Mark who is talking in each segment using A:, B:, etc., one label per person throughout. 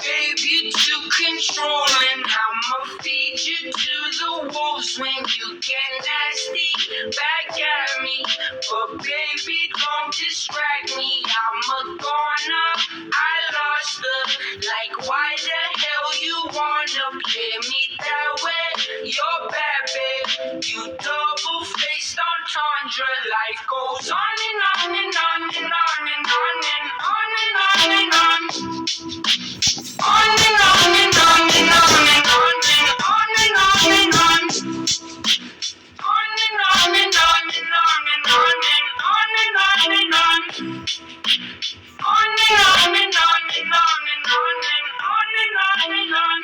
A: Baby, too controlling. I'ma feed you to the wolves when you get nasty back at me. But baby, don't distract me. I'm a goner. I lost her. Like, why the hell you wanna play me that way? You're bad, babe. You double-faced entendre. Life goes on and on and on and on and on and on and on and on. On and on and on and on and on and on and on and on. On and on and on and on and on and on and on and on. On and on and on and on and on and on and on.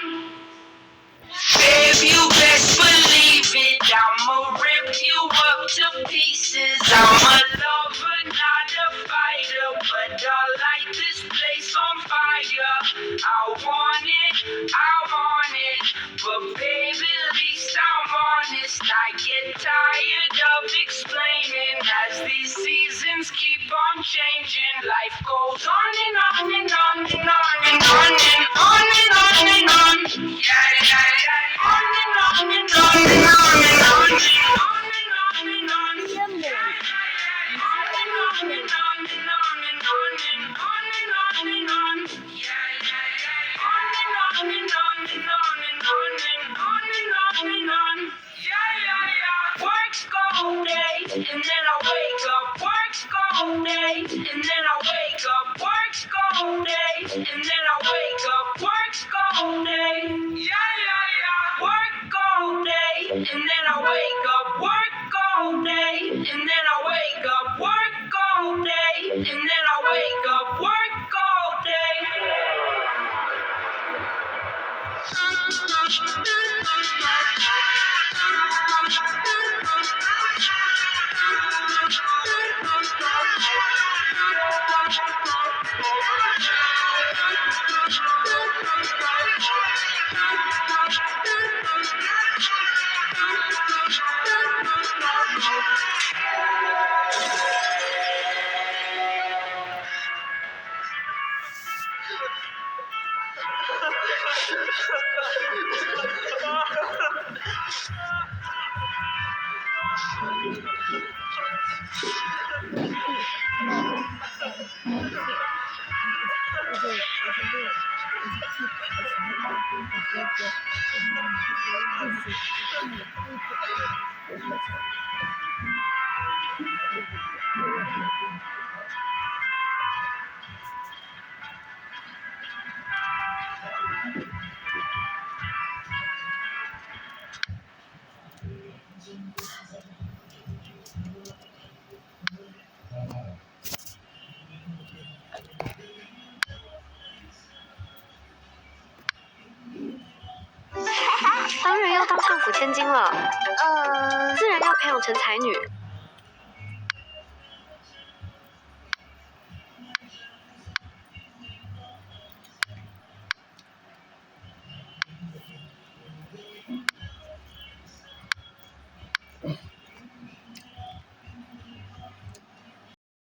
A: Babe, you best believe it. I'ma rip you up to pieces. I'm a lover, not a fighter, but I'll light this place on fire. I want it, but baby, at least I'm honest. I get tired of explaining as these seasons keep on changing. Life goes on and on and on and on and on and on and on and on. Yeah, yeah, yeah. On and on and on and on and on and on and on and on. Yeah, yeah, yeah. On and on and on and on and on and on and on and on. Yeah, yeah, yeah. On and on and on and on and on and on and on and on. Yeah, yeah, yeah. Work's go day, and then I wake up. Work's go day, and then I wake up. Work's go day, and then I wake up. Work's go day. Yeah, yeah, yeah. Work go day, and then I wake up. Work go day, and then I wake up. Work go day, and then I wake up. Work go day.
B: 当然要当上古千金了，自然要培养成才女。